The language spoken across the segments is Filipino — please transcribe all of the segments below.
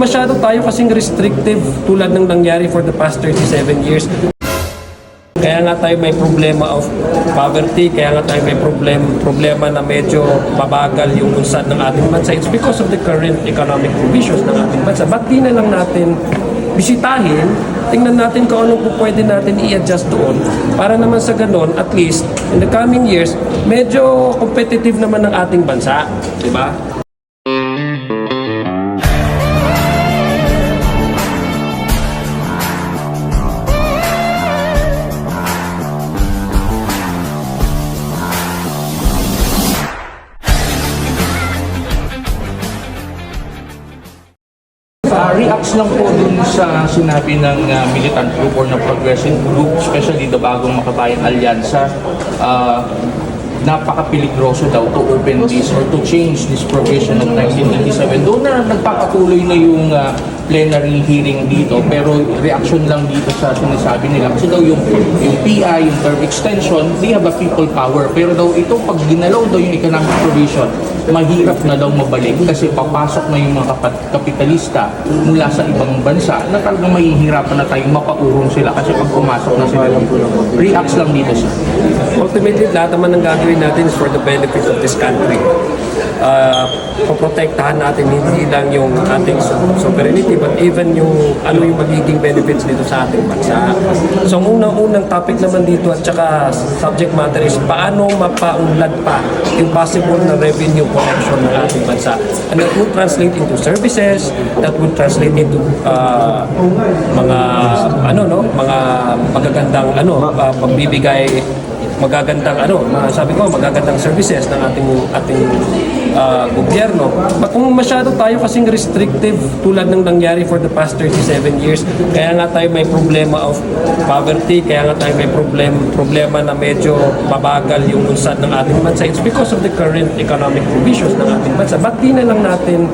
masyado tayo kasing restrictive tulad ng nangyari for the past 37 years. Kaya nga tayo may problema of poverty, kaya nga tayo may problema na medyo mabagal yung unsad ng ating bansa. It's because of the current economic provisions ng ating bansa. Ba't di na lang natin bisitahin, tingnan natin kung ano po pwede natin i-adjust doon para naman sa ganon, at least in the coming years, medyo competitive naman ng ating bansa. Diba? Reacts lang po dun sa sinabi ng militant group or ng progressive group, especially the Bagong Makabayang Alyansa, napaka-peligroso daw to open this or to change this provision of 1987. Doon na nagpapatuloy na yung plenary hearing dito, pero reaction lang dito sa sinasabi nila. Kasi daw yung PI, yung term extension, they have a people power. Pero daw ito, pag ginalaw daw yung economic provision, mahirap na daw mabalik kasi papasok na yung mga kapitalista mula sa ibang bansa na talagang mahihirapan na tayong mapaurong sila kasi pag pumasok na sila dito. Reacts lang dito siya. Ultimately, lahat naman ng gagawin natin is for the benefit of this country. Poprotektahan natin hindi lang yung ating sovereignty but even yung ano yung magiging benefits dito sa ating bansa. So ang unang topic naman dito at saka subject matter is paano mapaunlad pa yung possible na revenue collection ng ating bansa. And that would translate into services, that would translate into mga mga magagandang pagbibigay magagandang services ng ating gobyerno. But kung masyado tayo kasing restrictive tulad ng nangyari for the past 37 years, kaya nga tayo may problema of poverty, kaya nga tayo may problema na medyo mabagal yung unsad ng ating bansa. It's because of the current economic provisions ng ating bansa. Ba't di na lang natin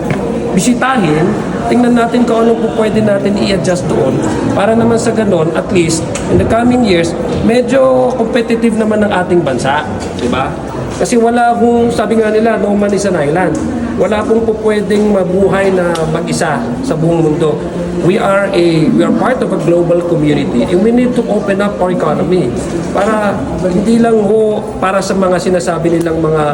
bisitahin, tingnan natin kung ano po pwede natin i-adjust doon para naman sa ganon, at least in the coming years, medyo competitive naman ng ating bansa, di ba? Kasi wala kung, sabi nga nila, no man is an island. Wala pong po pwedeng mabuhay na mag-isa sa buong mundo. We are part of a global community and we need to open up our economy para hindi lang para sa mga sinasabi nilang mga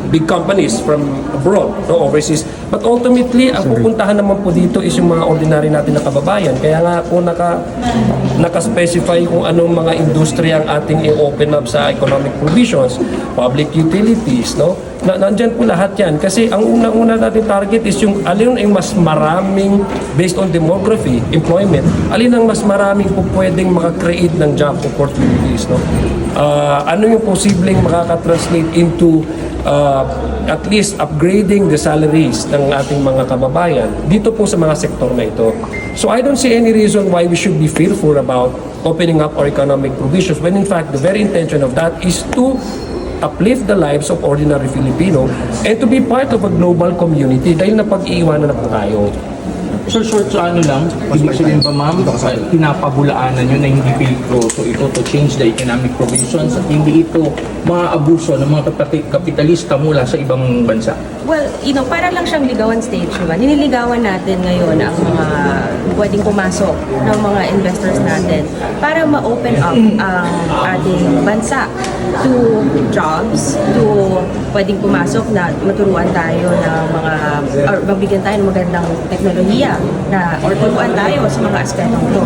big companies from abroad, no, overseas. But ultimately, ang pupuntahan naman po dito is yung mga ordinary natin na kababayan. Kaya nga po naka-specify kung anong mga industriya ang ating i-open up sa economic provisions, public utilities, no? Nandyan po lahat yan. Kasi ang unang-una natin target is yung alin ang mas maraming, based on demography, employment, alin ang mas maraming po pwedeng maka-create ng job opportunities, no? Ano yung posibleng makaka-translate into at least upgrading the salaries ng ating mga kababayan dito po sa mga sektor na ito. So I don't see any reason why we should be fearful about opening up our economic provisions when in fact the very intention of that is to uplift the lives of ordinary Filipino and to be part of a global community dahil napag-iiwanan na po tayo. So short sa ano lang, ibig sabihin ba ma'am, pinapabulaanan nyo na hindi peligroso ito to change the economic provisions at hindi ito maabuso ng mga kapitalista mula sa ibang bansa? Well, para lang siyang ligawan stage, diba? Nililigawan natin ngayon ang mga pwedeng pumasok ng mga investors natin para ma-open up ang ating bansa to jobs, to pwedeng pumasok na maturuan tayo ng mga, or mabigyan tayo ng magandang teknolohiya or turuan tayo sa mga aspetong ito.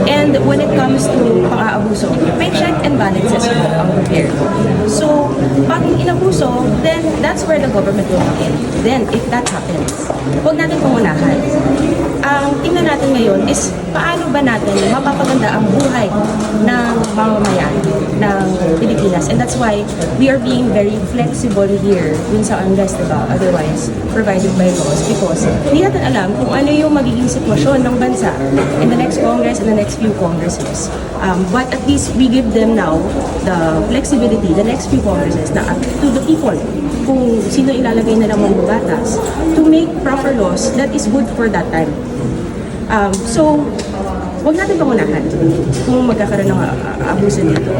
And when it comes to pang-aabuso, may check and balances ang gobyerno. So, pag inabuso, then that's where the government will come in. Then, if that happens, huwag natin pangunahan. Ang tingnan natin ngayon is paano ba natin mapapaganda ang buhay ng mamamayan ng Pilipinas. And that's why we are being very flexible here dun sa unrest, diba? Otherwise, provided by laws, because hindi natin alam kung ano yung magiging sitwasyon ng bansa in the next Congress and the next few Congresses. But at least we give them now the flexibility, the next few Congresses, to the people, kung sino ilalagay na lang mga batas, to make proper laws that is good for that time. So, huwag natin pangunahan kung magkakaroon ng abuso nito.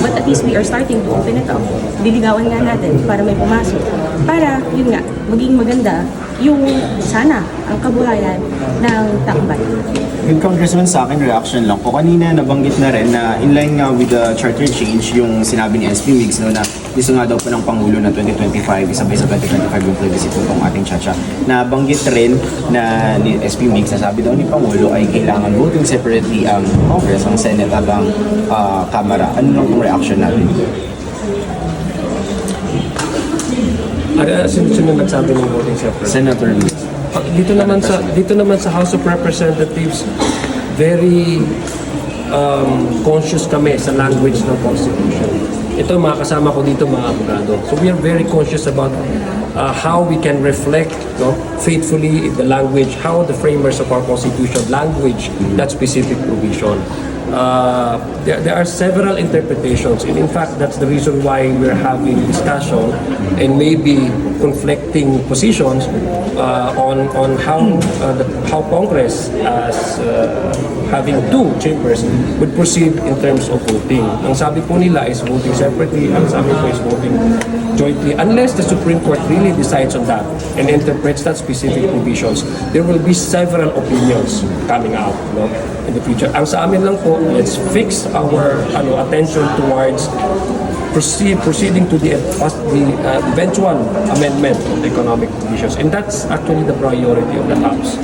But at least we are starting to open it up. Diligawan nga natin para may pumasok. Para, yun nga, maging maganda yung sana ang kabuhayan ng taong bayan. Yung Congressman, sa akin, reaction lang po. Kanina nabanggit na rin na in line nga with the charter change, yung sinabi ni SP Migs, no, na gusto nga daw po ng Pangulo na 2025, isabay sa 2025 yung plebiscite po itong ating chacha. Nabanggit rin na ni SP Migs, sabi daw ni Pangulo ay kailangan voting separately ang Congress, ang Senate at ang Kamara. Ano lang yung reaction natin? Sino nagsabi ng voting separate? Senator Migs. Dito naman sa House of Representatives, very conscious kami sa language ng Constitution. Ito mga kasama ko dito mga abogado. So we are very conscious about how we can reflect, no, faithfully the language, how the framers of our Constitution language that specific provision. There are several interpretations, and in fact that's the reason why we're having discussion and maybe conflicting positions on how Congress as having two chambers would proceed in terms of voting. Ang sabi po nila is voting separately, ang sabi ko is voting jointly, unless the Supreme Court really decides on that and interprets that specific provisions. There will be several opinions coming out, no, in the future. Ang sa amin lang po, let's fix our attention towards proceeding to the eventual amendment of the economic provisions, and that's actually the priority of the House.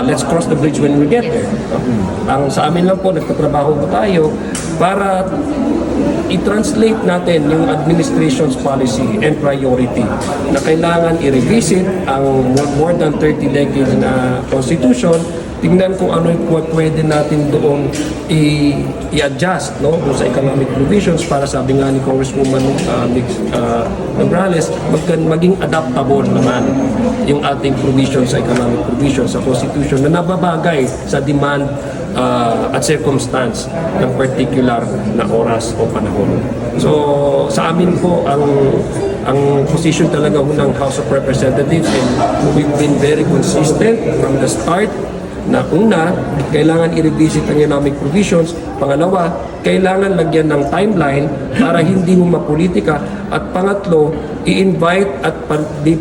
Let's cross the bridge when we get there. No? Ang sa amin lang po, nagtatrabaho po tayo para i-translate natin yung administration's policy and priority na kailangan i-revisit ang more than 30 decades na constitution. Tingnan kung ano yung pwede natin doon i-adjust, no, doon sa economic provisions para sabi nga ni Congresswoman Nograles, maging adaptable naman yung ating provisions sa economic provisions sa Constitution na nababagay sa demand at circumstance ng particular na oras o panahon. So sa amin po ang position talaga ng House of Representatives, and we've been very consistent from the start na una, kailangan i-revisit ang economic provisions. Pangalawa, kailangan lagyan ng timeline para hindi mo mapolitika. At pangatlo, i-invite at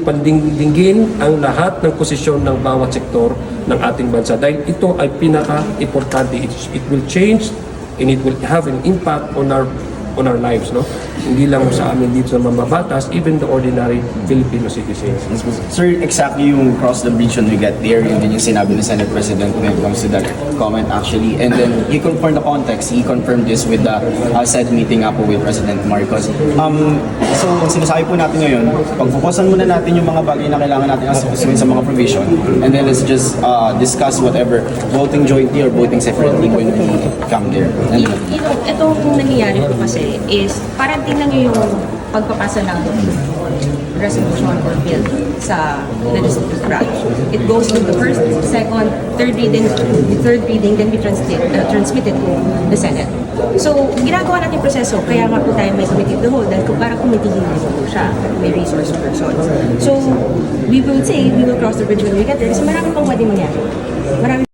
pandingdingin ang lahat ng posisyon ng bawat sektor ng ating bansa. Dahil ito ay pinaka-importante. It will change and it will have an impact on our lives, no? Hindi lang sa amin dito sa mambabatas, even the ordinary Filipino citizens. Sir, exactly yung cross the bridge when we get there, yun din yung sinabi ng Senate President when it comes to that comment actually. And then, he confirmed the context. He confirmed this with the said meeting po with President Marcos. So, ang sinasabi po natin ngayon, pagpukusan muna natin yung mga bagay na kailangan natin asusin sa mga provision, and then let's just discuss whatever, voting jointly or voting separately when we come there. And then, Itong nangyayari po kasi is parang tingnan nyo yung pagpapasa ng resolution or bill sa legislative branch. It goes to the first, second, third reading, then be transmitted to the Senate. So, ginagawa natin proseso, kaya nga po tayo may committee of the whole, dahil para committee hindi po siya, may resource persons. So, we will say, we will cross the bridge when we get there, kasi marami pang pwede mangyari. Marami